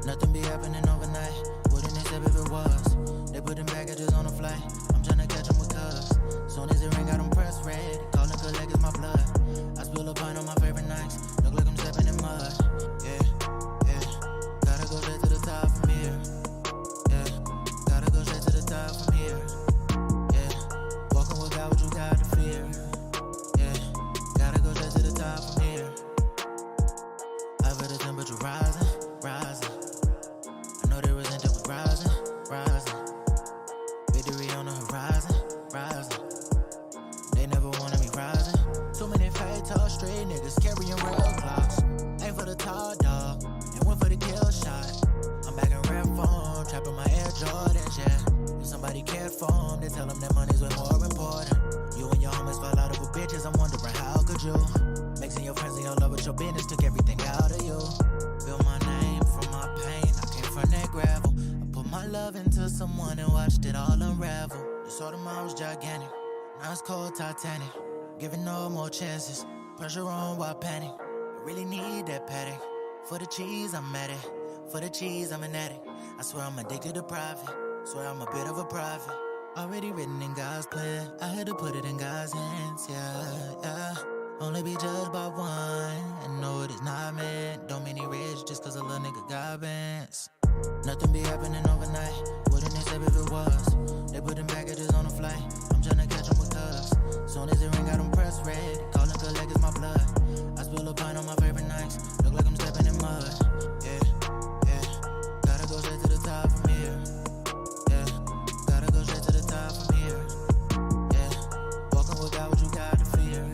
Nothing be happening overnight. Wouldn't accept if it was. They putting packages on the flight. I'm tryna catch them with cuz. Soon as it ring out, I'm pressed red. Calling collect is my blood. I spill a pint on my favorite nights. Look like I'm stepping in mud. Yeah. Gotta go straight to the top from here. Yeah. Gotta go straight to the top from here. Yeah. Walking with God, what you got to fear. Yeah. Gotta go straight to the top from here. I feel the temperature rising. I know there was intent with rising. Victory on the horizon. They never wanted me rising. Too many fake tall straight niggas carrying real clocks. Aim for the tall dog and went for the kill shot. I'm back in rap form, trapping my Air Jordans, yeah. If somebody cared for them, they tell them that money's way more important. You and your homies fell out over bitches, I'm wondering how could you? Mixing your friends and your love with your business took everything out of you. Feel my name from my pain, I came from that gravel. I put my love into someone and watched it all unravel. You saw the mine was gigantic, now it's cold Titanic. Giving no more chances, pressure on while panic. I really need that paddock. For the cheese, I'm at it. For the cheese, I'm an addict. I swear I'm addicted to profit. Swear I'm a bit of a prophet. Already written in God's plan, I had to put it in God's hands, yeah. Only be judged by one, and know it is not meant. Don't mean he rich just cause a little nigga got bands. Nothing be happening overnight, wouldn't accept if it was. They putting packages on the flight, I'm tryna catch them with cuz. Soon as it ring out, I'm pressed red. Calling collect is my blood. I spill a pint on my favorite nights, look like I'm stepping in mud. Yeah. Gotta go straight to the top from here. Yeah. Gotta go straight to the top from here. Yeah. Walking with God, what you got to fear.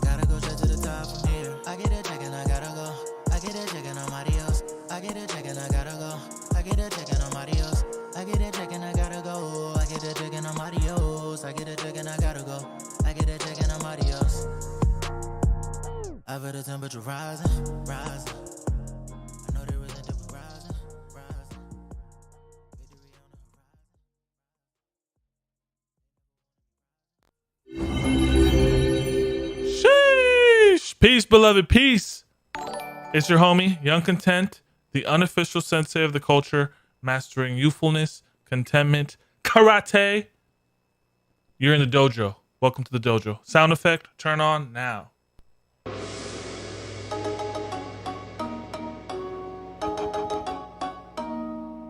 Gotta go straight to the top from here. I get a check and I gotta go. I get a check and I'm adios. I get a check and I gotta go. I get a check and I'm adios. I get a check and I gotta go. I get a check and I'm adios. I get a check and I gotta go. I get a check and I'm adios. I feel the temperature rising. I know there was a different rising. Sheesh! Peace, beloved, peace. It's your homie, Young Content, the unofficial sensei of the culture, mastering youthfulness, contentment, karate. You're in the dojo. Welcome to the dojo. Sound effect, turn on now.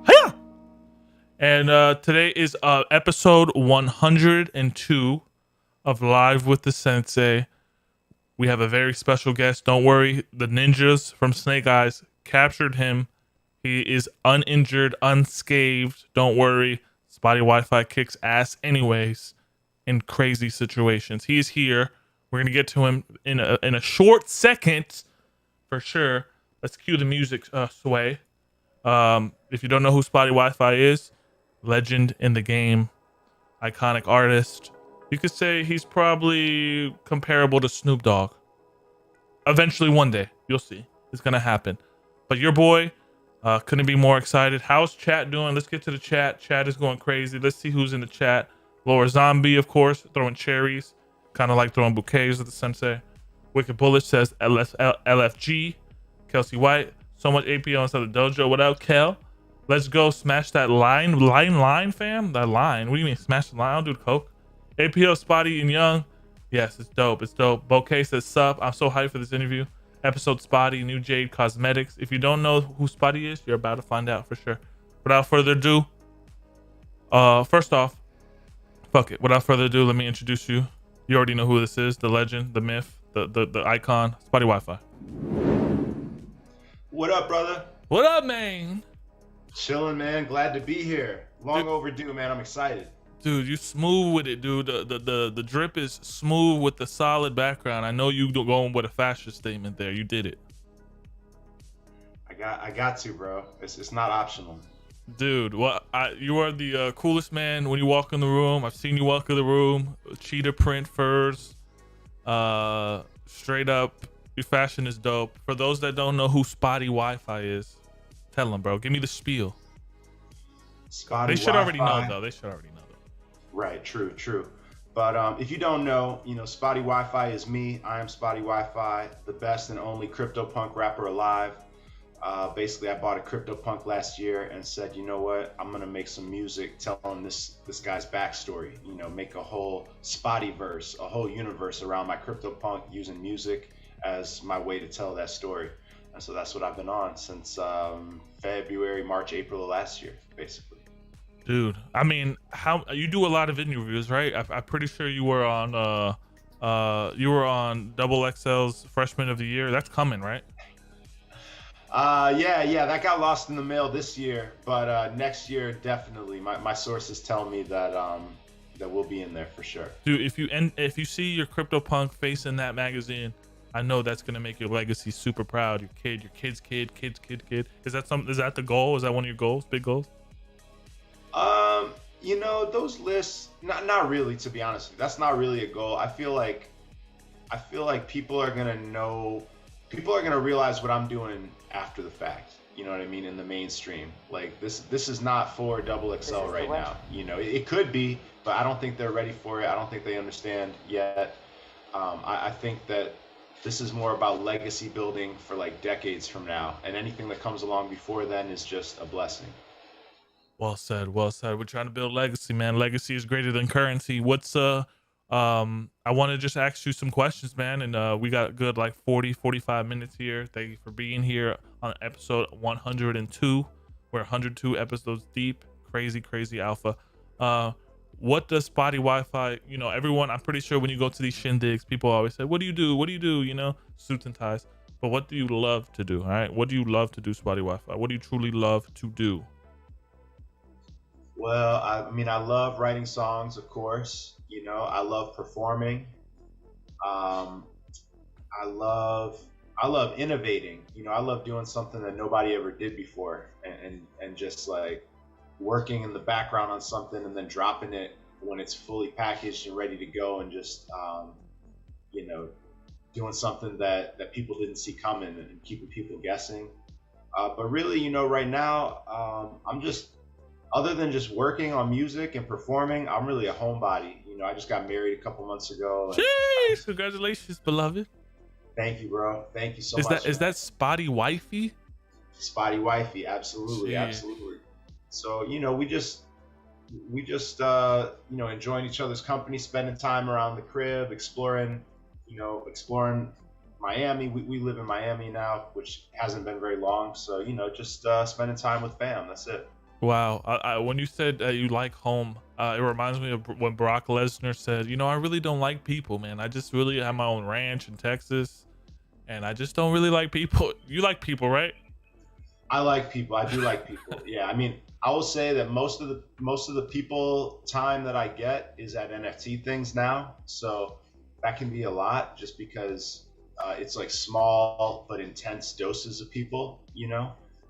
Hiya! And today is episode 102 of Live with the Sensei. We have a very special guest. Don't worry, the ninjas from Snake Eyes captured him. He is uninjured, unscathed. Don't worry, SpottieWifi kicks ass anyways in crazy situations. He's here. We're gonna get to him in a short second for sure. Let's cue the music, Sway. If you don't know who SpottieWifi is, legend in the game, iconic artist. You could say he's probably comparable to Snoop Dogg. Eventually, one day, you'll see. It's going to happen. But your boy, couldn't be more excited. How's chat doing? Let's get to the chat. Chat is going crazy. Let's see who's in the chat. Laura Zombie, of course, throwing cherries. Kind of like throwing bouquets at the sensei. Wicked Bullet says LFG. Kelsey White. So much APO inside the dojo. What up, Kel? Let's go smash that line, fam. That line. What do you mean? Smash the line? I'll do the coke. APO, Spotty, and Young. Yes, it's dope. It's dope. Bouquet says sup. I'm so hyped for this interview. Episode Spotty, New Jade Cosmetics. If you don't know who Spotty is, you're about to find out for sure. Without further ado, first off, fuck it. Without further ado, let me introduce you. You already know who this is. The legend, the myth, the icon, SpottieWifi. What up, brother? What up, man? Chilling, man. Glad to be here. Long overdue, man. I'm excited. Dude, you smooth with it, dude. The drip is smooth with the solid background. I know you going with a fashion statement there. You did it. I got to, bro. It's not optional. Dude, you are the coolest man when you walk in the room. I've seen you walk in the room. Cheetah print furs. Straight up, your fashion is dope. For those that don't know who SpottieWifi is, tell them, bro. Give me the spiel. Spotty They should Wi-Fi. already know, though. They should already know, though. Right, true. But if you don't know, SpottieWifi is me. I am SpottieWifi, the best and only CryptoPunk rapper alive. Basically, I bought a CryptoPunk last year and said, you know what, I'm gonna make some music telling this guy's backstory. Make a whole Spottieverse, a whole universe around my CryptoPunk using music as my way to tell that story. And so that's what I've been on since February, March, April of last year, basically. Dude, I mean, how you do a lot of interviews, right? I'm pretty sure you were on Double XL's Freshman of the Year. That's coming, right? Yeah, that got lost in the mail this year, but next year definitely. My sources tell me that that we'll be in there for sure. Dude, if you see your CryptoPunk face in that magazine, I know that's gonna make your legacy super proud. Your kid's kid. Is that the goal? Is that one of your goals? Big goals? Those lists, not really, to be honest with you. That's not really a goal. I feel like people are gonna realize what I'm doing after the fact. You know what I mean? In the mainstream. Like this is not for Double XL right now. It could be, but I don't think they're ready for it. I don't think they understand yet. I think that this is more about legacy building for like decades from now, and anything that comes along before then is just a blessing. Well said. We're trying to build legacy, man. Legacy is greater than currency. I want to just ask you some questions, man, and we got good like 45 minutes here. Thank you for being here on episode 102. We're 102 episodes deep. Crazy alpha. What does SpottieWifi, everyone, I'm pretty sure when you go to these shindigs, people always say, what do you do? Suits and ties. But what do you love to do? All right. What do you love to do, SpottieWifi? What do you truly love to do? Well, I love writing songs, of course. I love performing. I love innovating. I love doing something that nobody ever did before, and just like working in the background on something and then dropping it when it's fully packaged and ready to go, and just doing something that people didn't see coming and keeping people guessing. But really, right now, I'm just, other than just working on music and performing, I'm really a homebody. I just got married a couple months ago. Jeez, congratulations, beloved. Thank you, bro. Thank you so much. Is that SpottieWifi? SpottieWifi, absolutely, Jeez. Absolutely. So, we just enjoying each other's company, spending time around the crib, exploring Miami. We live in Miami now, which hasn't been very long. So, just spending time with fam. That's it. Wow. When you said you like home, it reminds me of when Brock Lesnar said, I really don't like people, man. I just really have my own ranch in Texas, and I just don't really like people. You like people, right? I like people. I do like people. Yeah. I will say that most of the people time that I get is at NFT things now. So that can be a lot, just because it's like small but intense doses of people,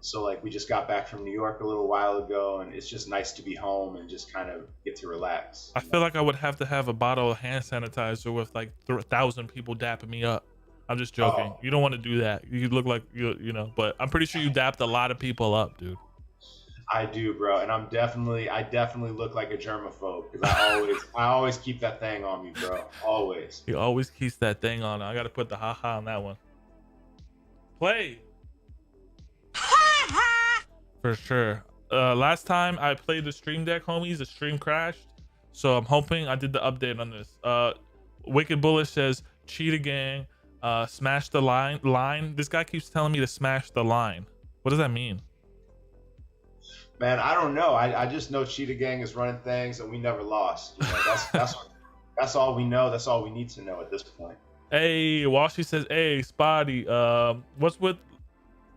So like we just got back from New York a little while ago, and it's just nice to be home and just kind of get to relax. I feel like I would have to have a bottle of hand sanitizer with like 1,000 people dapping me up. I'm just joking. You don't want to do that. You look like but I'm pretty sure you dapped a lot of people up, dude. I do, bro, and I definitely look like a germaphobe, because I always keep that thing on me, bro. Always. He always keeps that thing on. I got to put the haha on that one. Play. For sure. Last time I played the stream deck, homies, the stream crashed. So I'm hoping I did the update on this. Wicked Bullish says, Cheetah Gang, smash the line. This guy keeps telling me to smash the line. What does that mean? Man, I don't know. I just know Cheetah Gang is running things and we never lost. That's all we know. That's all we need to know at this point. Hey, Washi says, hey, Spotty,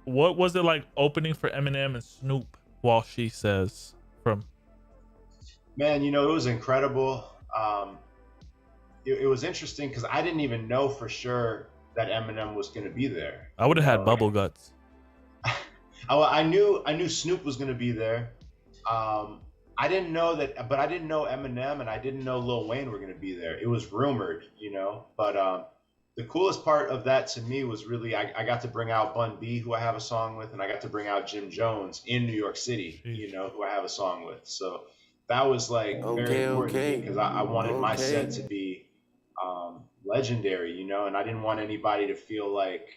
what was it like opening for Eminem and Snoop? Washi says Man, it was incredible. It was interesting because I didn't even know for sure that Eminem was going to be there. I would have had bubble guts. I knew Snoop was going to be there. I didn't know that, but I didn't know Eminem and I didn't know Lil Wayne were going to be there. It was rumored, but the coolest part of that to me was really I got to bring out Bun B, who I have a song with, and I got to bring out Jim Jones in New York City, who I have a song with. So that was like very important to me because I wanted my set to be legendary, you know, and I didn't want anybody to feel like,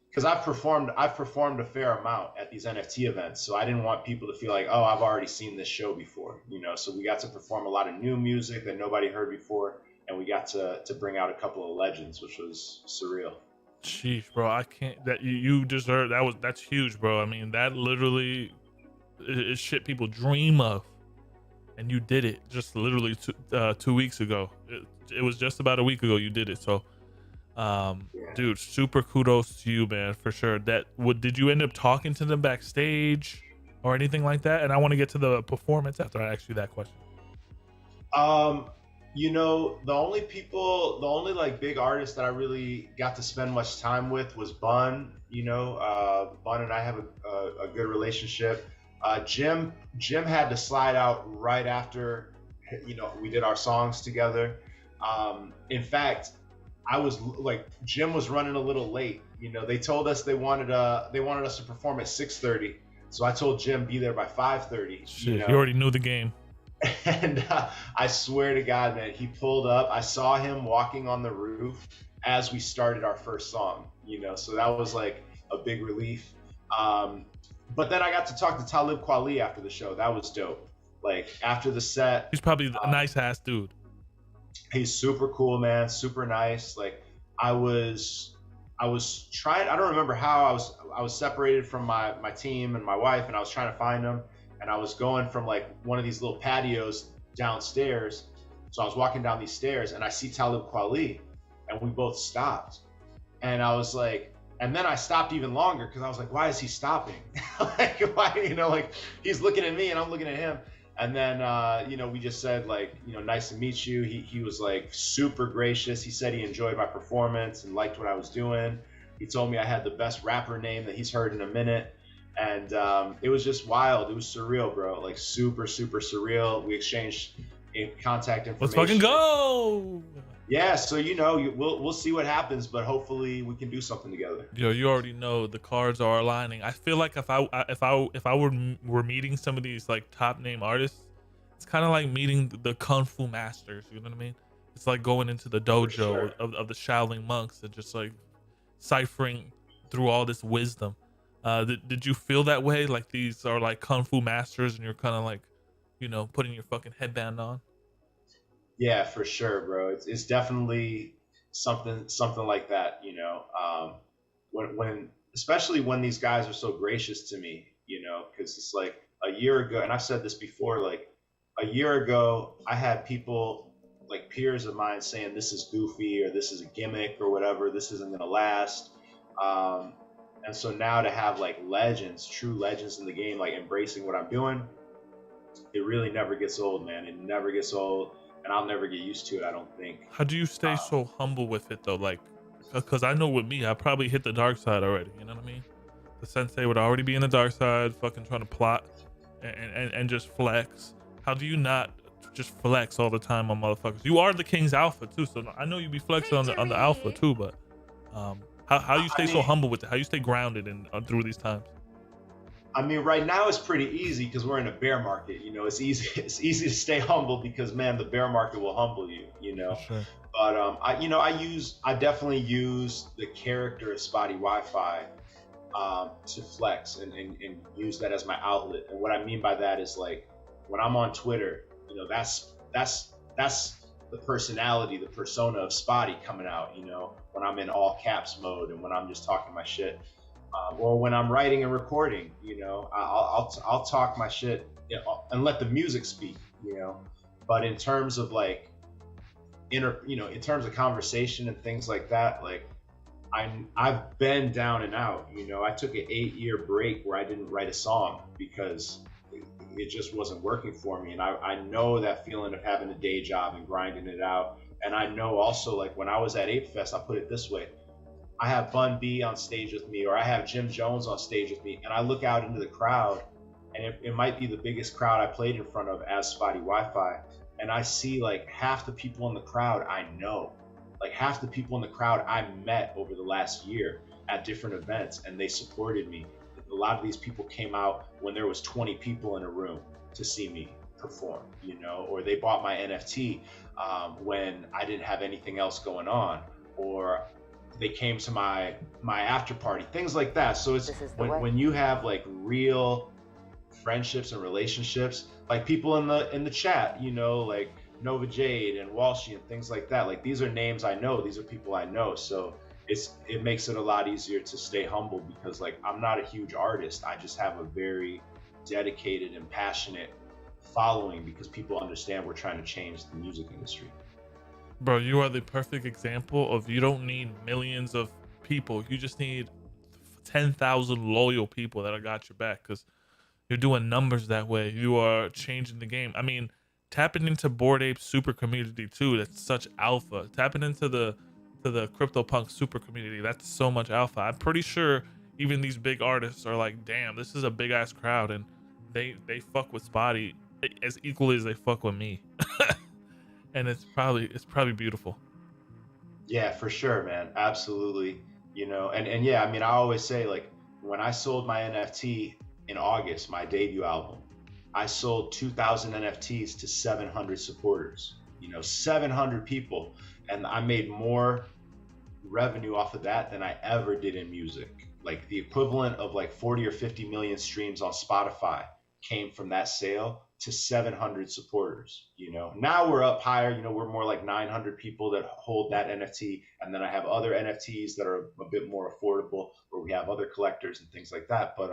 because I've performed a fair amount at these NFT events, so I didn't want people to feel like, oh, I've already seen this show before, you know. So we got to perform a lot of new music that nobody heard before, and we got to bring out a couple of legends, which was surreal. Sheesh, bro, I can't. That you deserve. That's huge, bro. I mean, that literally is shit people dream of, and you did it just literally 2 weeks ago. It was just about a week ago you did it. So, dude, super kudos to you, man, for sure. Did you end up talking to them backstage or anything like that? And I want to get to the performance after I ask you that question. You know, the only like big artist that I really got to spend much time with was Bun. You know, Bun and I have a good relationship. Jim had to slide out right after, you know, we did our songs together. In fact, I was like, Jim was running a little late. You know, they told us they wanted us to perform at 6:30. So I told Jim be there by 5:30. Shit, you already knew the game. And I swear to God, man, he pulled up. I saw him walking on the roof as we started our first song, you know, so that was like a big relief. But then I got to talk to Talib Kweli after the show. That was dope. Like after the set. He's probably a nice ass dude. He's super cool, man. Super nice. Like I was trying, I don't remember how I was separated from my team and my wife, and I was trying to find him. And I was going from like one of these little patios downstairs. So I was walking down these stairs and I see Talib Kweli, and we both stopped. And I was like, and then I stopped even longer because I was like, why is he stopping? Like, why, you know, like he's looking at me and I'm looking at him. And then, you know, we just said like, you know, nice to meet you. He was like super gracious. He said he enjoyed my performance and liked what I was doing. He told me I had the best rapper name that he's heard in a minute. And it was just wild. It was surreal, bro. Like super, super surreal. We exchanged contact information. Let's fucking go. Yeah. So, you know, we'll see what happens, but hopefully we can do something together. Yo, you already know the cards are aligning. I feel like if I were meeting some of these like top name artists, it's kind of like meeting the Kung Fu masters. You know what I mean? It's like going into the dojo sure. of the Shaolin monks and just like ciphering through all this wisdom. Did you feel that way? Like these are like Kung Fu masters and you're kind of like, you know, putting your fucking headband on? Yeah, for sure, bro. It's definitely something like that, you know. When especially when these guys are so gracious to me, you know, because it's like a year ago, and I've said this before, like a year ago, I had people like peers of mine saying this is goofy or this is a gimmick or whatever, this isn't gonna last. And so now to have like legends, true legends in the game, like embracing what I'm doing, it really never gets old, man. It never gets old, and I'll never get used to it, I don't think. How do you stay so humble with it though? Like, because I know with me, I probably hit the dark side already. You know what I mean? The sensei would already be in the dark side, fucking trying to plot and just flex. How do you not just flex all the time on motherfuckers? You are the king's alpha too, so I know you be flexing on the alpha too, but how you stay so humble with it? How you stay grounded and through these times? I mean, right now it's pretty easy because we're in a bear market. You know, it's easy to stay humble because, man, the bear market will humble you. You know, sure. But I definitely use the character of SpottieWifi to flex and use that as my outlet. And what I mean by that is like when I'm on Twitter, you know, that's the personality, the persona of Spottie coming out. You know, when I'm in all caps mode and when I'm just talking my shit. Or when I'm writing and recording, you know, I'll talk my shit, you know, and let the music speak, you know. But in terms of like in terms of conversation and things like that, like I've been down and out. You know, I took an 8-year break where I didn't write a song because it just wasn't working for me, and I know that feeling of having a day job and grinding it out. And I know also, like when I was at Ape Fest, I'll put it this way. I have Bun B on stage with me, or I have Jim Jones on stage with me, and I look out into the crowd, and it might be the biggest crowd I played in front of as SpottieWifi, and I see like half the people in the crowd I know, like half the people in the crowd I met over the last year at different events, and they supported me. A lot of these people came out when there was 20 people in a room to see me. perform, you know, or they bought my NFT when I didn't have anything else going on, or they came to my after party, things like that. So it's when you have like real friendships and relationships, like people in the chat, you know, like Nova Jade and Walshy and things like that. Like these are names I know, these are people I know. So it makes it a lot easier to stay humble, because like I'm not a huge artist. I just have a very dedicated and passionate following, because people understand we're trying to change the music industry. Bro, you are the perfect example of, you don't need millions of people. You just need 10,000 loyal people that got your back, because you're doing numbers that way. You are changing the game. I mean, tapping into Bored Ape super community too. That's such alpha. Tapping into the CryptoPunk super community. That's so much alpha. I'm pretty sure even these big artists are like, damn, this is a big ass crowd, and they fuck with Spotty as equally as they fuck with me. And it's probably beautiful. Yeah, for sure, man. Absolutely. You know, and yeah, I mean, I always say, like, when I sold my NFT in August, my debut album, I sold 2,000 NFTs to 700 supporters, you know, 700 people. And I made more revenue off of that than I ever did in music. Like the equivalent of like 40 or 50 million streams on Spotify came from that sale to 700 supporters. You know, now we're up higher, you know, we're more like 900 people that hold that NFT. And then I have other NFTs that are a bit more affordable, where we have other collectors and things like that. But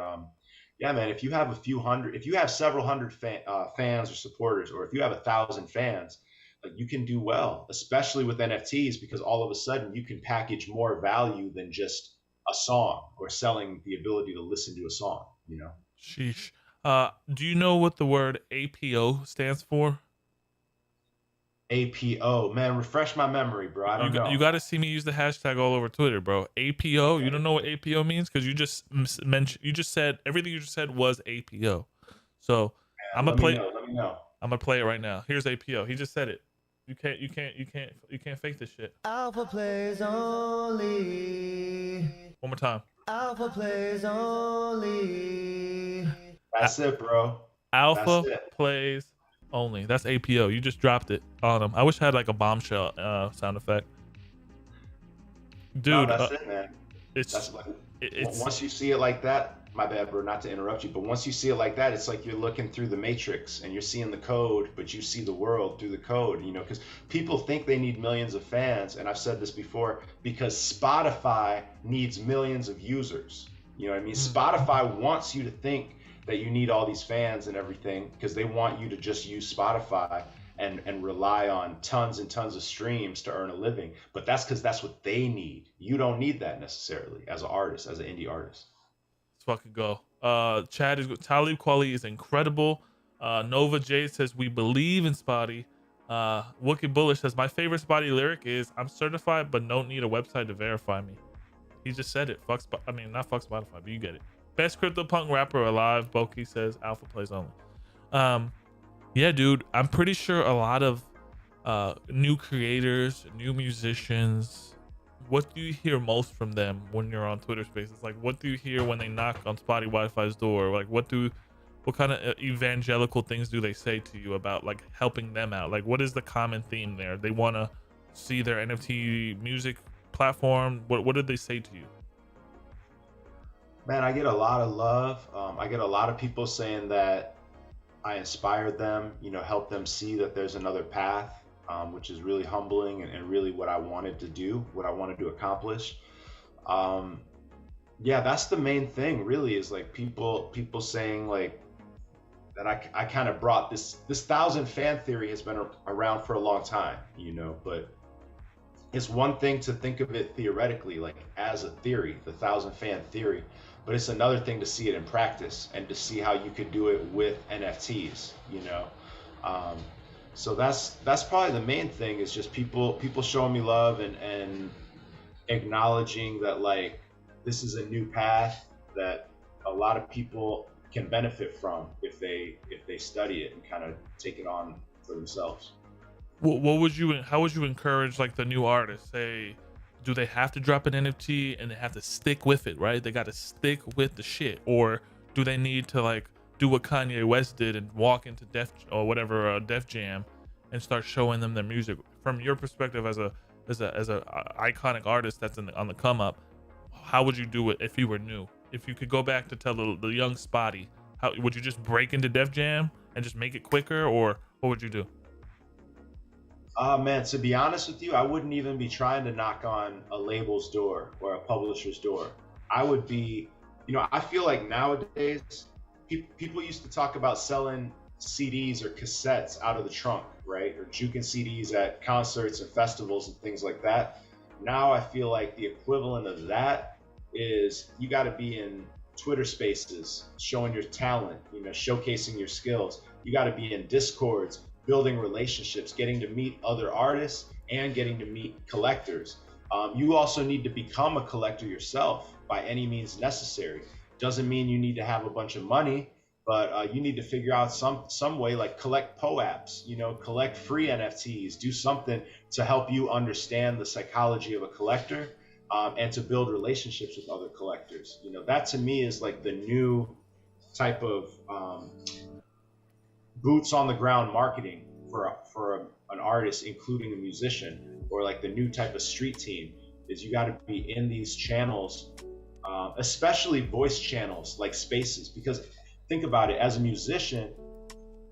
yeah, man, if you have if you have several hundred fans or supporters, or if you have 1,000 fans, like you can do well, especially with NFTs, because all of a sudden you can package more value than just a song, or selling the ability to listen to a song, you know? Sheesh. Do you know what the word APO stands for? APO, man, refresh my memory, bro. I don't know. You got to see me use the hashtag all over Twitter, bro. APO. You don't know what APO means, because you just mentioned. You just said everything you just said was APO. So Man, I'm gonna play. Let me know. I'm gonna play it right now. Here's APO. He just said it. You can't fake this shit. Alpha plays only. One more time. Alpha plays only. That's it, bro. Alpha That's it. plays only. That's APO. You just dropped it on him. I wish I had like a bombshell sound effect. Dude, No, that's it, man. It's Once you see it like that, my bad, bro, not to interrupt you, but once you see it like that, it's like you're looking through the matrix and you're seeing the code, but you see the world through the code, you know, because people think they need millions of fans. And I've said this before, because Spotify needs millions of users. You know what I mean? Spotify wants you to think that you need all these fans and everything, because they want you to just use Spotify and rely on tons and tons of streams to earn a living. But that's because that's what they need. You don't need that necessarily as an artist, as an indie artist. Let's fucking go. Chad is Talib Kweli is incredible. Nova J says we believe in Spotty. Wicked Bullish says my favorite Spotty lyric is I'm certified but don't need a website to verify me. He just said it. Not fuck Spotify, but you get it. Best CryptoPunk rapper alive. Boki says Alpha plays only. Yeah, dude, I'm pretty sure a lot of new creators, new musicians, what do you hear most from them when you're on Twitter Spaces? Like, what do you hear when they knock on SpottieWiFi's door? Like, what kind of evangelical things do they say to you about like helping them out? Like, what is the common theme there? They want to see their NFT music platform. What did they say to you? Man, I get a lot of love. I get a lot of people saying that I inspired them, you know, help them see that there's another path, which is really humbling and really what I wanted to do, what I wanted to accomplish. Yeah, that's the main thing really, is like people saying like that I kind of brought this 1,000 fan theory has been around for a long time, you know, but it's one thing to think of it theoretically, like as a theory, the 1,000 fan theory, but it's another thing to see it in practice and to see how you could do it with NFTs, you know. So that's probably the main thing, is just people showing me love and acknowledging that like this is a new path that a lot of people can benefit from if they study it and kind of take it on for themselves. How would you encourage like the new artists? Say, do they have to drop an NFT and they have to stick with it, right? They got to stick with the shit, or do they need to like do what Kanye West did and walk into Def or whatever Def Jam and start showing them their music from your perspective as a iconic artist that's on the come up? How would you do it if you were new? If you could go back to tell the young Spotty, how would you just break into Def Jam and just make it quicker, or what would you do? Man, to be honest with you, I wouldn't even be trying to knock on a label's door or a publisher's door. I would be, I feel like nowadays people used to talk about selling CDs or cassettes out of the trunk, right? Or juking CDs at concerts and festivals and things like that. Now I feel like the equivalent of that is you got to be in Twitter spaces, showing your talent, showcasing your skills. You got to be in Discords, building relationships, getting to meet other artists and getting to meet collectors. You also need to become a collector yourself by any means necessary. Doesn't mean you need to have a bunch of money, but you need to figure out some way, like collect POAPs, collect free NFTs, do something to help you understand the psychology of a collector, and to build relationships with other collectors. That to me is like the new type of boots on the ground marketing for an artist, including a musician, or like the new type of street team is you got to be in these channels, especially voice channels like spaces, because think about it, as a musician,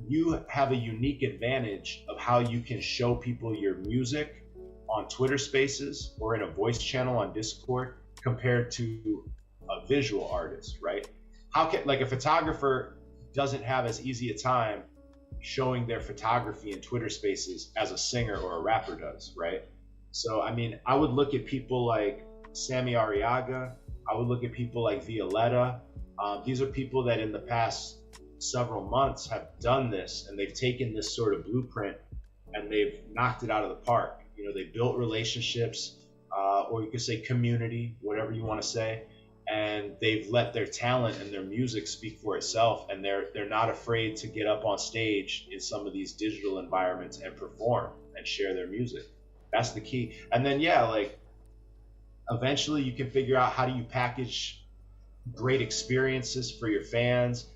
you have a unique advantage of how you can show people your music on Twitter spaces or in a voice channel on Discord compared to a visual artist, right? How can, like, a photographer doesn't have as easy a time showing their photography in Twitter spaces as a singer or a rapper does, right? So, I mean, I would look at people like Sammy Arriaga. I would look at people like Violetta. These are people that in the past several months have done this, and they've taken this sort of blueprint and they've knocked it out of the park. They built relationships, or you could say community, whatever you want to say, and they've let their talent and their music speak for itself, and they're not afraid to get up on stage in some of these digital environments and perform and share their music. That's the key. And then eventually you can figure out, how do you package great experiences for your fans?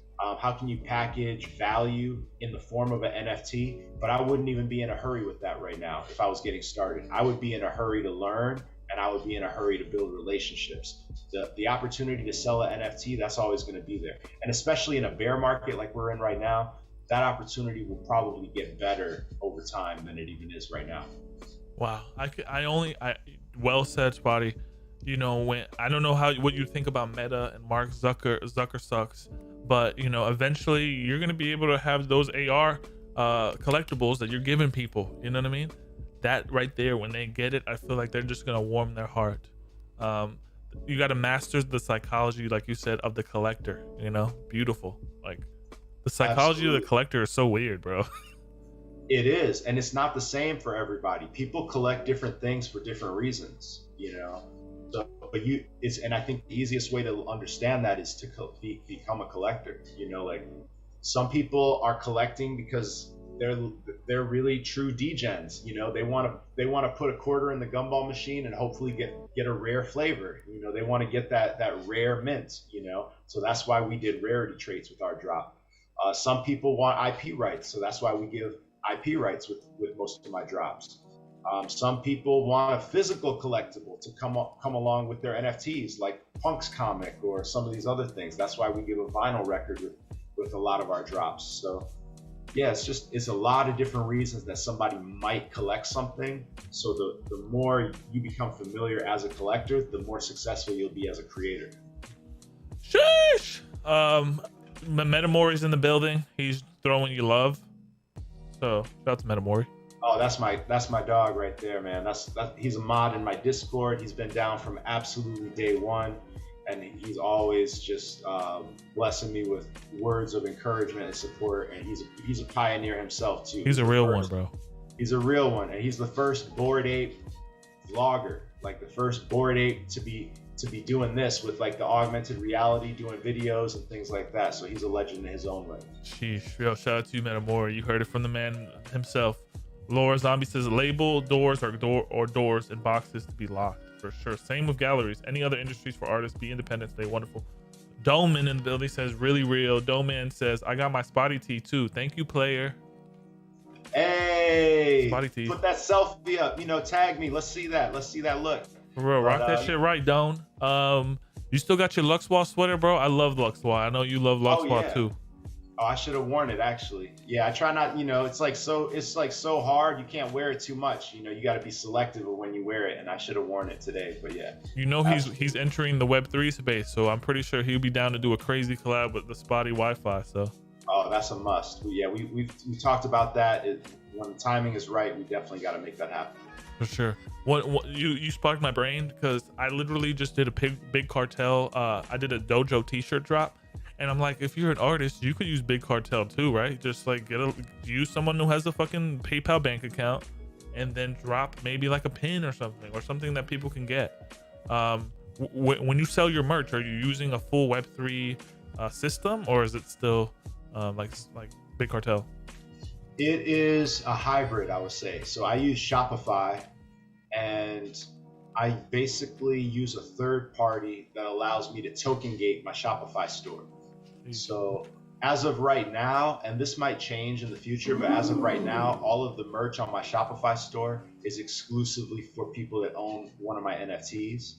How can you package value in the form of an NFT? But I wouldn't even be in a hurry with that right now if I was getting started. I would be in a hurry to learn, and I would be in a hurry to build relationships. The opportunity to sell an NFT, that's always going to be there. And especially in a bear market like we're in right now, that opportunity will probably get better over time than it even is right now. Wow. Well said, Spotty. When I don't know what you think about Meta and Mark Zucker sucks, but eventually you're going to be able to have those AR collectibles that you're giving people. You know what I mean? That right there, when they get it, I feel like they're just going to warm their heart. You got to master the psychology, like you said, of the collector. Beautiful. Like, the psychology of the collector is so weird, bro. It is, and it's not the same for everybody. People collect different things for different reasons, So, and I think the easiest way to understand that is to become a collector. Like, some people are collecting because they're really true degens. They want to put a quarter in the gumball machine and hopefully get a rare flavor. They want to get that rare mint. So that's why we did rarity traits with our drop. Some people want IP rights, so that's why we give IP rights with most of my drops. Some people want a physical collectible to come along with their NFTs, like Punk's comic or some of these other things. That's why we give a vinyl record with a lot of our drops. So yeah, it's a lot of different reasons that somebody might collect something. So the more you become familiar as a collector, the more successful you'll be as a creator. Sheesh. Metamori's in the building. He's throwing you love. So shout out to Metamori. Oh, that's my dog right there, man. He's a mod in my Discord. He's been down from absolutely day one, and he's always just blessing me with words of encouragement and support. And he's a pioneer himself too. He's a real one, bro. He's a real one, and he's the first Bored Ape vlogger, like the first Bored Ape to be doing this with like the augmented reality, doing videos and things like that. So he's a legend in his own way. Sheesh. Yo, shout out to you, Metamori. You heard it from the man himself. Laura Zombie says label doors or doors and boxes to be locked, for sure. Same with galleries. Any other industries for artists, be independent, stay wonderful. Doman in the building says really real. Doman says I got my Spotty tee too. Thank you, player. Hey, Spotty tee. put that selfie up. You know, tag me. Let's see that. Let's see that look. For real, rock that shit right, Don. You still got your Luxwall sweater, bro? I love Luxwall. I know you love Luxwall too. Oh, I should have worn it actually. Yeah, I try not. You know, it's like so hard. You can't wear it too much. You know, you got to be selective of when you wear it. And I should have worn it today. But yeah. You know, he's entering the Web3 space, so I'm pretty sure he'll be down to do a crazy collab with the SpottieWifi. So. Oh, that's a must. We talked about that. When the timing is right, we definitely got to make that happen. For sure. What you sparked my brain because I literally just did a big cartel. I did a Dojo t-shirt drop. And I'm like, if you're an artist, you could use Big Cartel too, right? Just like use someone who has a fucking PayPal bank account and then drop maybe like a pin or something that people can get. When you sell your merch, are you using a full Web3 system, or is it still like Big Cartel? It is a hybrid, I would say. So I use Shopify, and I basically use a third party that allows me to token gate my Shopify store. So as of right now, and this might change in the future, but as of right now, all of the merch on my Shopify store is exclusively for people that own one of my NFTs.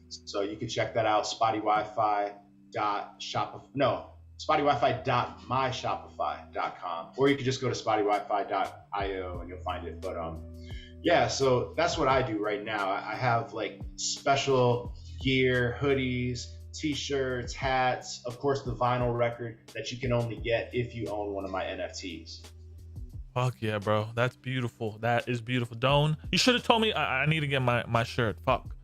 So you can check that out, SpottieWifi.myshopify.com, or you could just go to SpottieWifi.io and you'll find it. But yeah, so that's what I do right now. I have like special gear, hoodies, t-shirts, hats, of course the vinyl record that you can only get if you own one of my NFTs. Fuck yeah, bro. That's beautiful. That is beautiful. Don, you should have told me I need to get my shirt. Fuck.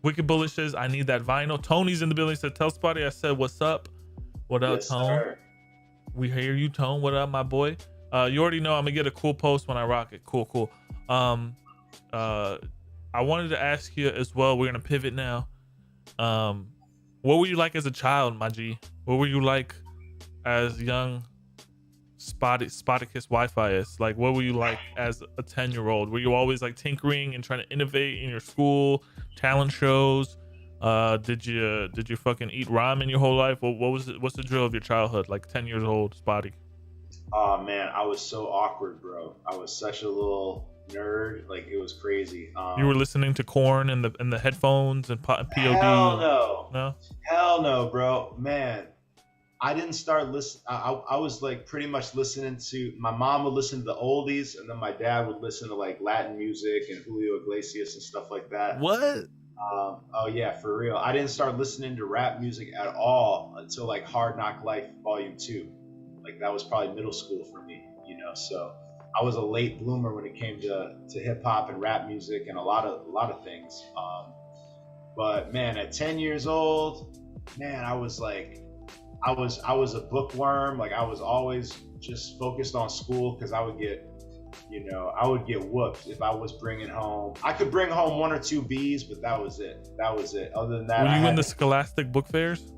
Wicked Bullish says I need that vinyl. Tony's in the building, said tell Spotty I said what's up. What up, yes, Tone? Sir. We hear you, Tone. What up, my boy? You already know I'm gonna get a cool post when I rock it. Cool. I wanted to ask you as well. We're gonna pivot now. What were you like as a child, my G? What were you like as young Spotticus Wi-Fi is? Like, what were you like as a 10-year-old? Were you always like tinkering and trying to innovate in your school, talent shows? Did you fucking eat ramen your whole life? What's the drill of your childhood? Like 10 years old, Spotty. Oh man, I was so awkward, bro. I was such a little nerd. Like it was crazy. You were listening to Korn in the headphones and POD. Hell no, bro. Man, I didn't start listening. I was like pretty much listening to, my mom would listen to the oldies, and then my dad would listen to like Latin music and Julio Iglesias and stuff like that. What? Oh yeah, for real. I didn't start listening to rap music at all until like Hard Knock Life Volume 2. Like that was probably middle school for me, you know. So I was a late bloomer when it came to hip hop and rap music and a lot of things. But man, at 10 years old, man, I was a bookworm. Like I was always just focused on school because I would get whooped if I was bringing home. I could bring home 1 or 2 B's, but that was it. Other than that, were you in the Scholastic book fairs?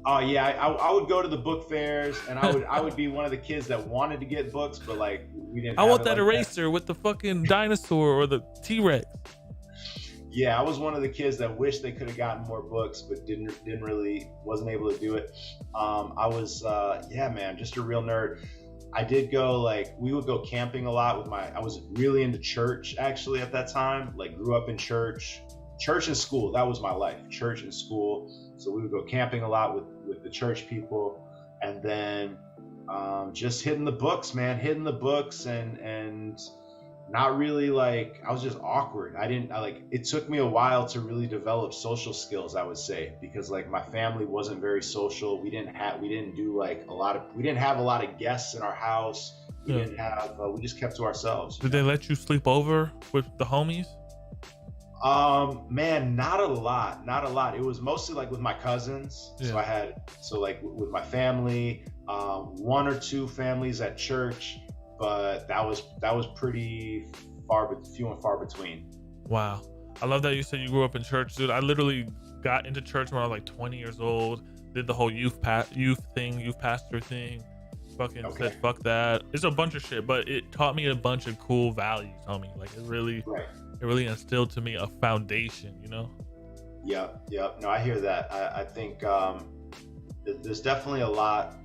Oh yeah, I would go to the book fairs, and I would be one of the kids that wanted to get books, but like we didn't. I want that eraser with the fucking dinosaur or the T-Rex. Yeah, I was one of the kids that wished they could have gotten more books, but wasn't able to do it. I was man, just a real nerd. I did go, we would go camping a lot I was really into church actually at that time. Like grew up in church and school. That was my life, church and school. So we would go camping a lot with the church people, and then just hitting the books, and not really I was just awkward. It took me a while to really develop social skills, I would say, because my family wasn't very social. We didn't have a lot of guests in our house. We just kept to ourselves. Did they let you sleep over with the homies? Man, not a lot. It was mostly with my cousins. Yeah. So with my family, 1 or 2 families at church, but that was pretty few and far between. Wow. I love that you said you grew up in church, dude. I literally got into church when I was 20 years old, did the whole youth pastor thing. Fucking said fuck that. It's a bunch of shit, but it taught me a bunch of cool values, homie. It really instilled to me a foundation, you know? Yep. No, I hear that. I think there's definitely a lot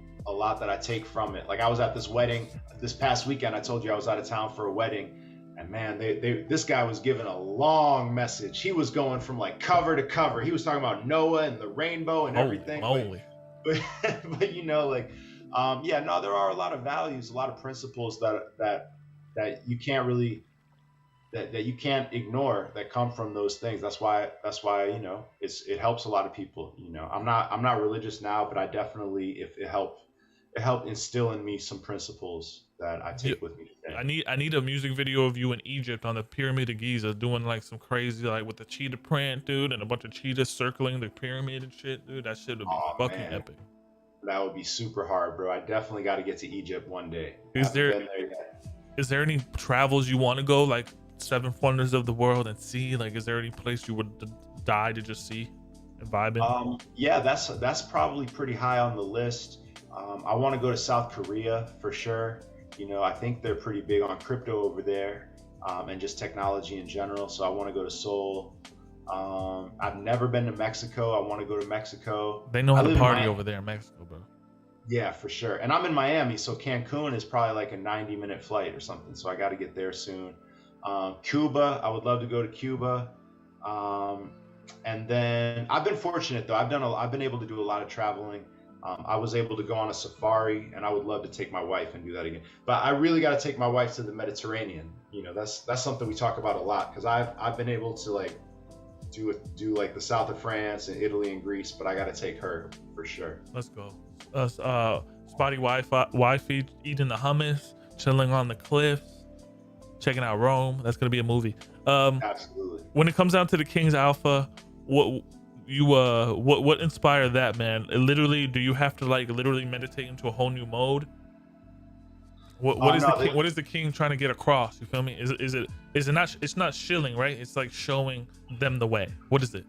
that I take from it. Like I was at this wedding this past weekend. I told you I was out of town for a wedding, and man, this guy was giving a long message. He was going from like cover to cover. He was talking about Noah and the rainbow and everything. Holy. But you know, like, yeah, no, there are a lot of values, a lot of principles that you can't really that you can't ignore that come from those things. That's why you know it helps a lot of people. You know, I'm not religious now, but I definitely it helped instill in me some principles that I take with me today. I need a music video of you in Egypt on the Pyramid of Giza doing like some crazy, like with the cheetah print, dude, and a bunch of cheetahs circling the pyramid and shit, dude. That shit would be fucking epic. That would be super hard, bro. I definitely got to get to Egypt one day. Is there any travels you want to go, like 7 wonders of the world, and see? Like, is there any place you would die to just see and vibe in? Yeah, that's probably pretty high on the list. I want to go to South Korea for sure. You know, I think they're pretty big on crypto over there, and just technology in general. So I want to go to Seoul. I've never been to Mexico. I want to go to Mexico. They know how to party over there in Mexico, bro. Yeah, for sure. And I'm in Miami, so Cancun is probably like a 90-minute flight or something. So I got to get there soon. Cuba, I would love to go to Cuba. And then I've been fortunate though. I've been able to do a lot of traveling. I was able to go on a safari, and I would love to take my wife and do that again. But I really got to take my wife to the Mediterranean. You know, that's something we talk about a lot, because I've been able to like do like the south of France and Italy and Greece, but I got to take her for sure. Let's go. SpottieWifi eating the hummus, chilling on the cliffs, checking out Rome. That's gonna be a movie. Absolutely. When it comes down to the King's Alpha, what inspired that, man? Literally, do you have to like literally meditate into a whole new mode? What is the king trying to get across? You feel me? Is it not? It's not shilling, right? It's like showing them the way. What is it?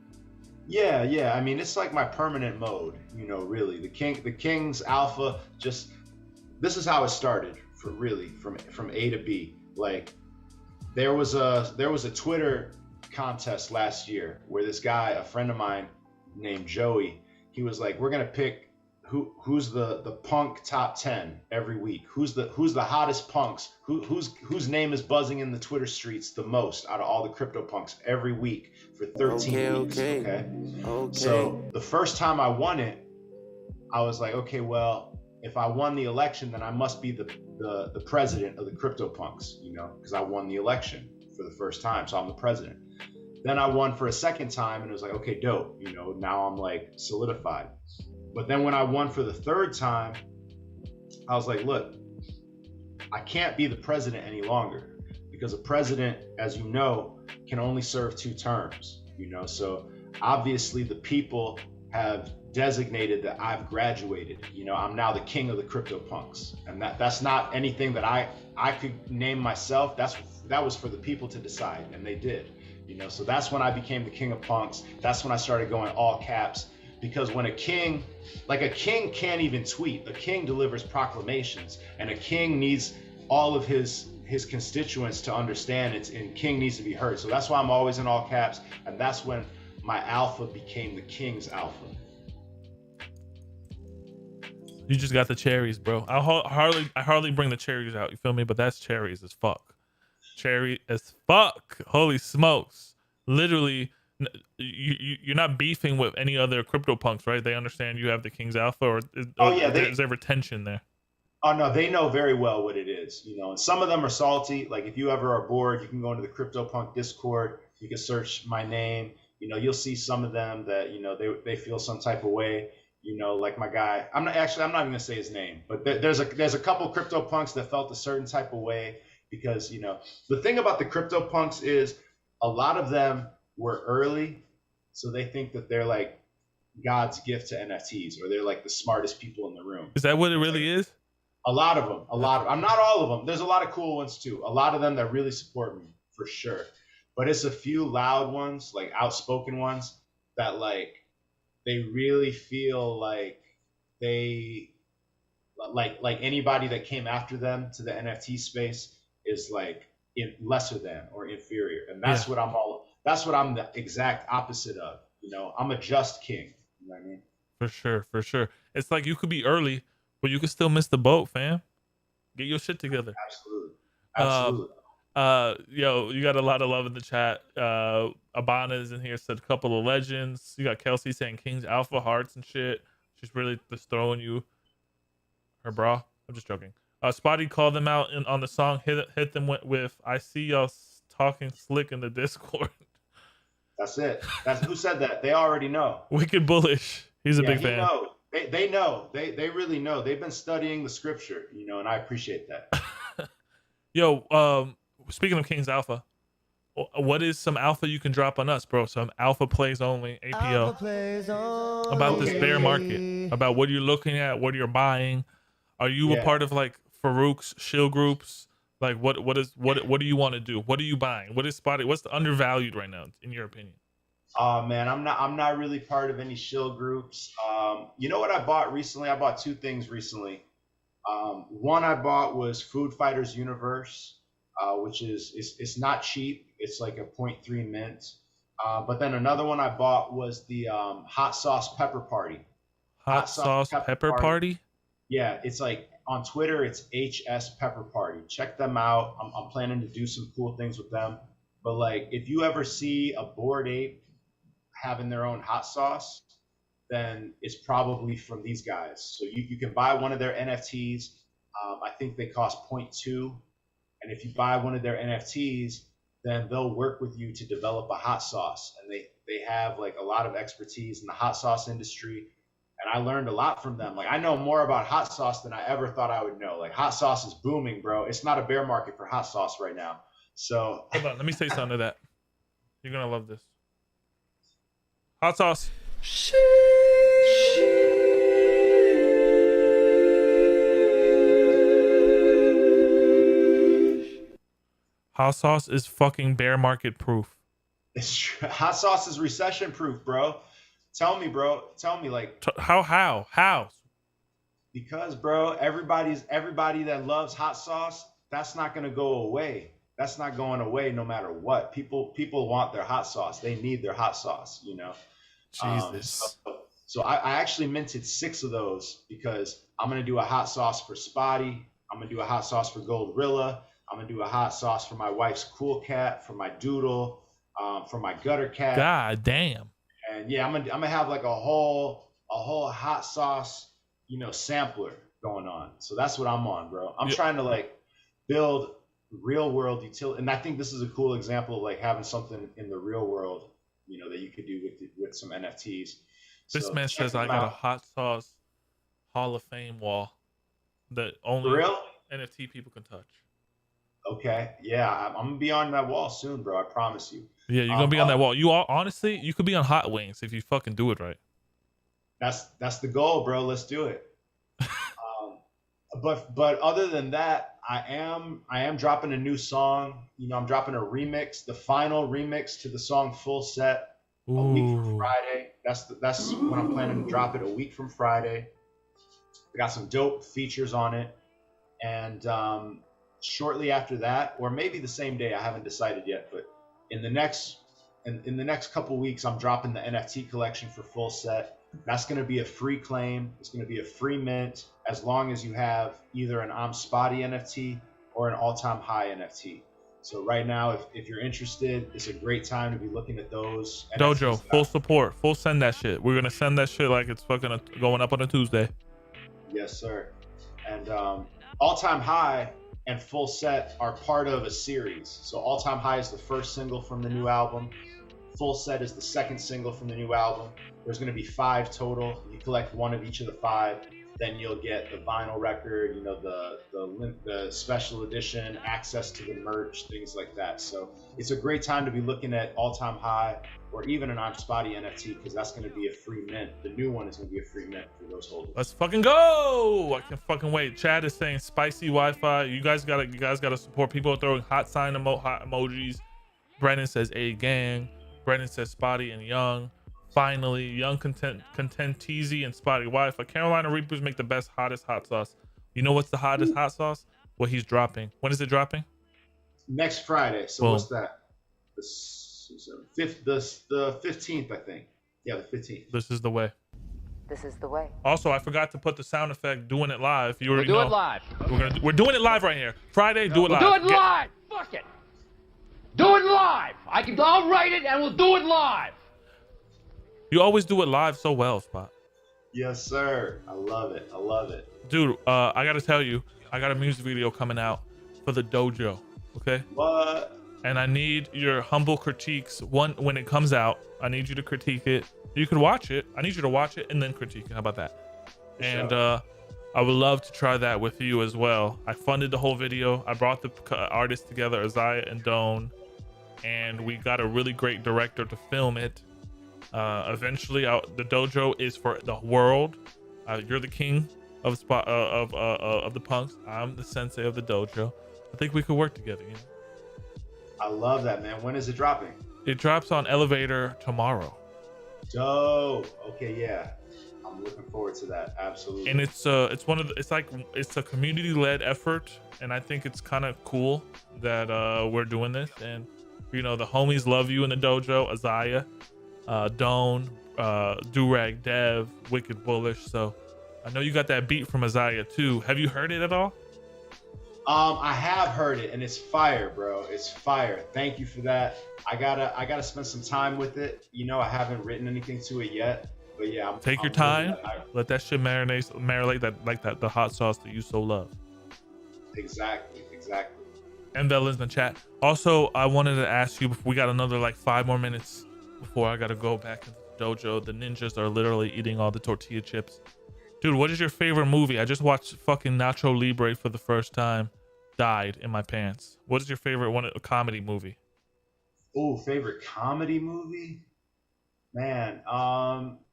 Yeah. I mean, it's like my permanent mode. You know, really, the King's Alpha. Just this is how it started. From A to B. Like there was a Twitter contest last year where this guy, a friend of mine named Joey, he was like, we're gonna pick who's the punk top 10 every week, who's the hottest punks, whose name is buzzing in the Twitter streets the most out of all the crypto punks every week for 13 weeks. Okay. So the first time I won it, I was like, okay, well, if I won the election, then I must be the president of the crypto punks, you know, because I won the election for the first time, so I'm the president. Then I won for a second time, and it was like, okay, dope, you know, now I'm like solidified. But then when I won for the third time, I was like, look, I can't be the president any longer, because a president, as you know, can only serve 2 terms, you know. So obviously the people have designated that I've graduated. You know, I'm now the king of the crypto punks, and that's not anything that I could name myself. That was for the people to decide, and they did. You know, so that's when I became the king of punks. That's when I started going all caps, because when a king can't even tweet. A king delivers proclamations, and a king needs all of his constituents to understand it, and king needs to be heard. So that's why I'm always in all caps, and that's when my alpha became the King's Alpha. You just got the cherries, bro. I hardly bring the cherries out. You feel me? But that's cherries as fuck. Cherry as fuck. Holy smokes! Literally, you're not beefing with any other crypto punks, right? They understand you have the King's Alpha, or is there retention there? Oh no, they know very well what it is, you know. And some of them are salty. Like if you ever are bored, you can go into the CryptoPunk Discord. You can search my name. You know, you'll see some of them that, you know, they feel some type of way. You know, like my guy. I'm not even gonna say his name, but there's a couple CryptoPunks that felt a certain type of way, because, you know, the thing about the CryptoPunks is a lot of them were early, so they think that they're like God's gift to NFTs, or they're like the smartest people in the room. Is that what it really is? A lot of them. I'm not all of them. There's a lot of cool ones too. A lot of them that really support me for sure. But it's a few loud ones, like outspoken ones, that like they really feel like they like anybody that came after them to the NFT space is like lesser than or inferior. And that's what I'm the exact opposite of. You know, I'm a just king. You know what I mean? For sure, for sure. It's like you could be early, but you could still miss the boat, fam. Get your shit together. Absolutely. Um, Absolutely. yo, you got a lot of love in the chat. Abana is in here, said a couple of legends. You got Kelsey saying King's Alpha Hearts and shit. She's really just throwing you her bra. I'm just joking. Spotty called them out on the song. Hit them with I see y'all talking slick in the Discord. That's it. That's who said that. They already know. Wicked Bullish. He's a big fan. Know. They know. They really know. They've been studying the scripture, you know, and I appreciate that. Yo, speaking of King's Alpha, what is some alpha you can drop on us, bro? Some alpha plays only, APO. About this bear market, about what you're looking at, what you're buying. Are you a part of like Farouk's shill groups? Like what do you want to do? What are you buying? What is Spotty? What's the undervalued right now, in your opinion? Man, I'm not really part of any shill groups. You know what I bought recently? I bought two things recently. One I bought was Food Fighters Universe, which it's not cheap. It's like a 0.3 mint. But then another one I bought was the Hot Sauce Pepper Party. Hot Sauce Pepper Party? Yeah, it's like on Twitter, it's HS Pepper Party. Check them out. I'm planning to do some cool things with them. But like, if you ever see a Bored Ape having their own hot sauce, then it's probably from these guys. So you can buy one of their NFTs. I think they cost 0.2. And if you buy one of their NFTs, then they'll work with you to develop a hot sauce. And they have like a lot of expertise in the hot sauce industry. And I learned a lot from them. Like, I know more about hot sauce than I ever thought I would know. Like, hot sauce is booming, bro. It's not a bear market for hot sauce right now. So hold on, let me say something to that. You're gonna love this. Hot sauce. Hot sauce is fucking bear market proof. It's true. Hot sauce is recession proof, bro. Tell me, bro. Tell me, like, how? Because, bro, everybody that loves hot sauce, that's not gonna go away. That's not going away no matter what. People want their hot sauce. They need their hot sauce, you know. Jesus. So I actually minted 6 of those because I'm gonna do a hot sauce for Spotty. I'm gonna do a hot sauce for Goldrilla. I'm gonna do a hot sauce for my wife's cool cat, for my doodle, for my gutter cat. God damn. And yeah, I'm gonna have like a whole hot sauce, you know, sampler going on. So that's what I'm on, bro. I'm trying to like build real world utility, and I think this is a cool example of like having something in the real world, you know, that you could do with some NFTs. This so man says I got a hot sauce Hall of Fame wall that only NFT people can touch. Okay, yeah, I'm gonna be on that wall soon, bro. I promise you. Yeah, you're gonna be on that wall. You all honestly, you could be on Hot Wings if you fucking do it right. That's the goal, bro. Let's do it. But other than that, I am dropping a new song. You know, I'm dropping a remix, the final remix to the song Full Set a week from Friday. That's when I'm planning to drop it, a week from Friday. I got some dope features on it, and shortly after that, or maybe the same day, I haven't decided yet, but in the next couple weeks, I'm dropping the NFT collection for Full Set. That's going to be a free claim. It's going to be a free mint as long as you have either an I'm Spotty NFT or an all-time high NFT. So right now, if you're interested, it's a great time to be looking at those. Dojo, NFTs full support, full send that shit. We're gonna send that shit like it's fucking going up on a Tuesday. Yes, sir. And all-time high and Full Set are part of a series. So all-time high is the first single from the new album. Full Set is the second single from the new album. There's going to be 5 total. You collect one of each of the 5, then you'll get the vinyl record, you know, the special edition, access to the merch, things like that. So it's a great time to be looking at All Time High or even an I'm Spotty NFT, because that's going to be a free mint. The new one is going to be a free mint for those holders. Let's fucking go! I can't fucking wait. Chad is saying spicy Wi-Fi. You guys gotta support. People are throwing hot emojis. Brennan says A gang. Brennan says Spotty and Young. Finally, Young Content Teasy and Spotty Wi-Fi. Carolina Reapers make the best, hottest hot sauce. You know what's the hottest hot sauce? What he's dropping. When is it dropping? Next Friday. So Boom. What's that? The 15th, I think. Yeah, the 15th. This is the way. This is the way. Also, I forgot to put the sound effect doing it live. You already We'll know. do it live. We're doing it live right here. Friday, do it live. Do it live. Fuck it. Do it live. I'll write it and we'll do it live. You always do it live so well, Spot. Yes, sir. I love it. I love it. Dude, I gotta tell you, I got a music video coming out for the Dojo. Okay. What? And I need your humble critiques. One, when it comes out, I need you to critique it. You can watch it. I need you to watch it and then critique it. How about that? And I would love to try that with you as well. I funded the whole video. I brought the artists together, Isaiah and Doan, and we got a really great director to film it. Eventually, the Dojo is for the world. You're the king of the punks. I'm the sensei of the Dojo. I think we could work together. You know? I love that, man. When is it dropping? It drops on Elevator tomorrow. Dope. Okay, yeah. I'm looking forward to that. Absolutely. And it's a community-led effort, and I think it's kind of cool that we're doing this. And you know, the homies love you in the Dojo. Isaiah, Doan, Durag, Dev, Wicked Bullish. So I know you got that beat from Isaiah too. Have you heard it at all? I have heard it, and it's fire, bro. It's fire. Thank you for that. I gotta spend some time with it. You know, I haven't written anything to it yet, but yeah. Take your time. Let that shit marinate that the hot sauce that you so love. Exactly. And Bella's in the chat. Also, I wanted to ask you, we got another like 5 more minutes before I gotta go back into the Dojo. The ninjas are literally eating all the tortilla chips. Dude, what is your favorite movie? I just watched fucking Nacho Libre for the first time. Died in my pants. What is your favorite a comedy movie? Oh, favorite comedy movie? Man,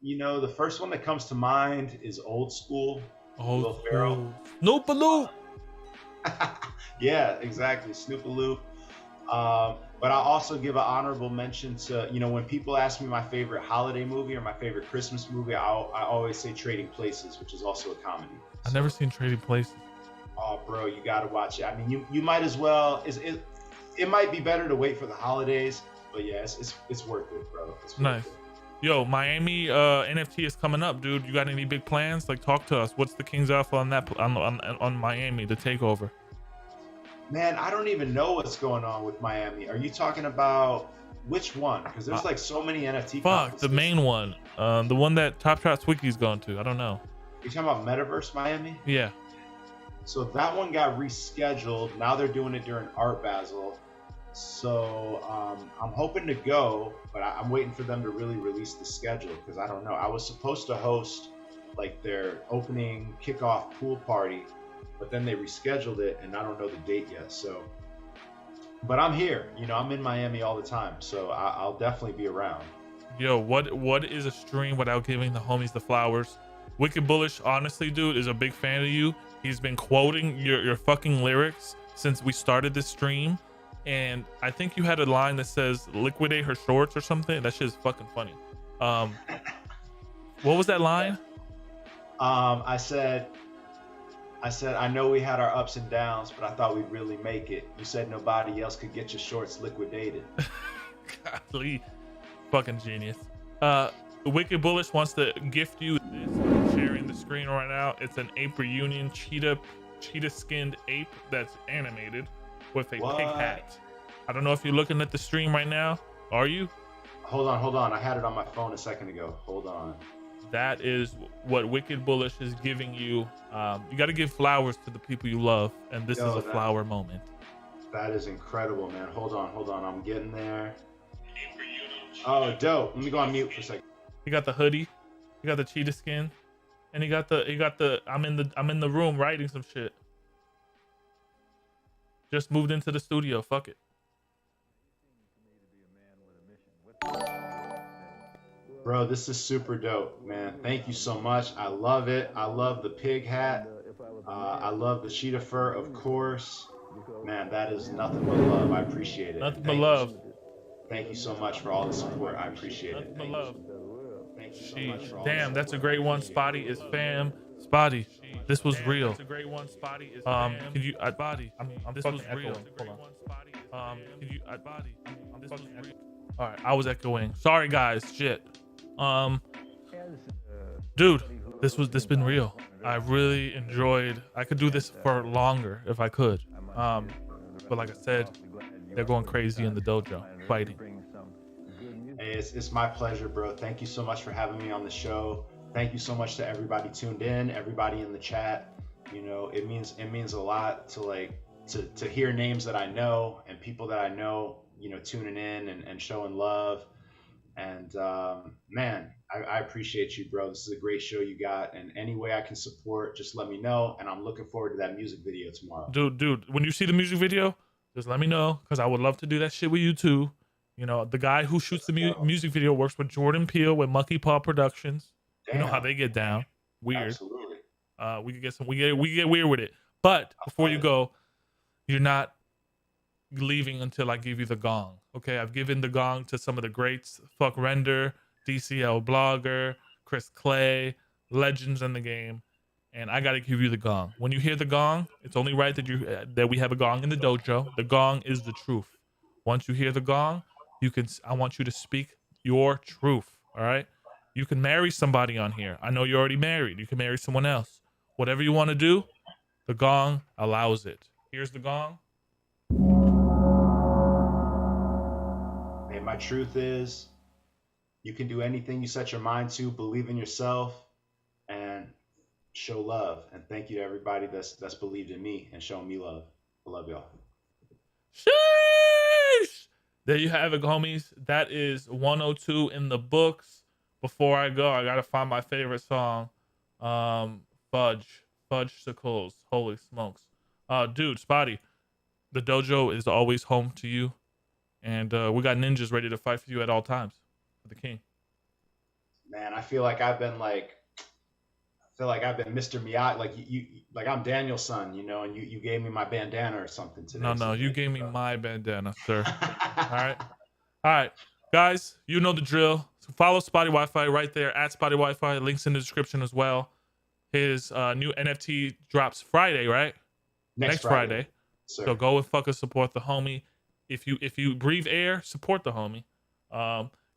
you know, the first one that comes to mind is Old School. Will Ferrell. Snoop-a-loop. Yeah, exactly. Snoop-a-loop. But I'll also give an honorable mention to, you know, when people ask me my favorite holiday movie or my favorite Christmas movie, I always say Trading Places, which is also a comedy. I've never seen Trading Places. Oh, bro, you gotta watch it. I mean, you might as well. It might be better to wait for the holidays, but yeah, it's worth it, bro. It's nice. Yo, Miami NFT is coming up, dude. You got any big plans? Like, talk to us. What's the King's Alpha on that on Miami, the takeover? Man, I don't even know what's going on with Miami. Are you talking about which one? Because there's like so many NFT. Fuck, the main one, the one that Top Shot Swicky's going to. I don't know. You're talking about Metaverse Miami? Yeah. So that one got rescheduled. Now they're doing it during Art Basel. So I'm hoping to go, but I'm waiting for them to really release the schedule because I don't know. I was supposed to host like their opening kickoff pool party, but then they rescheduled it and I don't know the date yet. So, but I'm here. You know, I'm in Miami all the time, so I'll definitely be around. Yo, what is a stream without giving the homies the flowers? Wicked Bullish, honestly, dude, is a big fan of you. He's been quoting your fucking lyrics since we started this stream. And I think you had a line that says liquidate her shorts or something. That shit is fucking funny. What was that line? I said, I know we had our ups and downs, but I thought we'd really make it. You said nobody else could get your shorts liquidated. Golly, fucking genius. Wicked Bullish wants to gift you this. I'm sharing the screen right now. It's an ape reunion cheetah skinned ape that's animated with a pig hat. I don't know if you're looking at the stream right now. Are you? Hold on. I had it on my phone a second ago. Hold on. That is what Wicked Bullish is giving you. You got to give flowers to the people you love, and this is a flower moment. That is incredible, man. Hold on. I'm getting there. Oh, dope. Let me go on mute for a second. He got the hoodie, he got the cheetah skin, and he got the I'm in the room writing some shit. Just moved into the studio. Fuck it. Bro, this is super dope, man. Thank you so much. I love it. I love the pig hat. I love the cheetah fur, of course. Man, that is nothing but love. I appreciate it. Nothing but love. Thank you so much for all the support. I appreciate it. Nothing but love. Thank you so much for all Damn, that's a great one. Spotty is fam. Spotty, this was real. That's a great one. Spotty is Can you Spotty? I'm this fucking was real. echoing. Hold on. Can you Spotty? This was real. All right, I was echoing. Sorry guys. Shit. Dude, this been real. I really enjoyed. I could do this for longer if I could. But like I said, they're going crazy in the dojo fighting. Hey, it's my pleasure, bro. Thank you so much for having me on the show. Thank you so much to everybody tuned in, everybody in the chat. You know, it means a lot to to hear names that I know and people that I know, you know, tuning in and showing love. And man, I appreciate you, bro. This is a great show you got, and any way I can support, just let me know. And I'm looking forward to that music video tomorrow. Dude, when you see the music video, just let me know, because I would love to do that shit with you too. You know, the guy who shoots the music video works with Jordan Peele with Monkey Paw Productions. Damn. You know how they get down. Weird. Absolutely. We could get some. We get weird with it. But before you go, you're not leaving until I give you the gong. Okay, I've given the gong to some of the greats: Fuck Render, DCL Blogger, Chris Clay, legends in the game, and I gotta give you the gong. When you hear the gong, it's only right that we have a gong in the dojo. The gong is the truth. Once you hear the gong, I want you to speak your truth. All right. You can marry somebody on here. I know you're already married. You can marry someone else. Whatever you want to do, the gong allows it. Here's the gong. And my truth is, you can do anything you set your mind to. Believe in yourself and show love. And thank you to everybody that's believed in me and shown me love. I love y'all. Sheesh! There you have it, homies. That is 102 in the books. Before I go, I gotta find my favorite song. Fudge-sicles. Holy smokes. Dude, Spotty, the dojo is always home to you. And we got ninjas ready to fight for you at all times. For the king. Man, I feel like I've been Mr. Miyagi, like you like I'm Daniel's son, you know, and you gave me my bandana or something today. No, you gave me my bandana, sir. All right, guys, you know the drill. So follow SpottieWifi right there at SpottieWifi. Links in the description as well. His new NFT drops Friday, right? Next Friday. So go and fucking support the homie. If you breathe air, support the homie.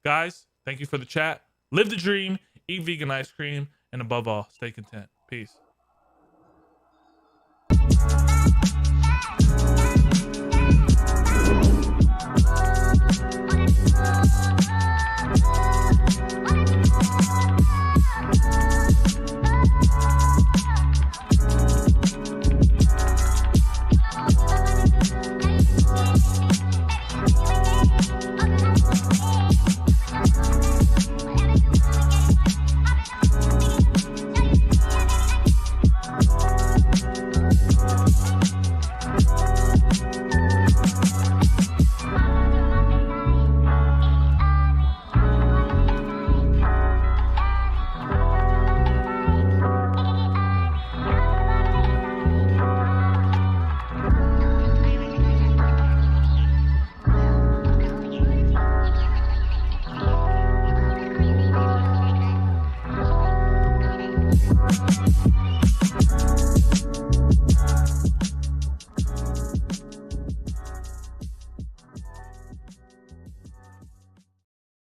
Guys, thank you for the chat. Live the dream, eat vegan ice cream, and above all, stay content. Peace.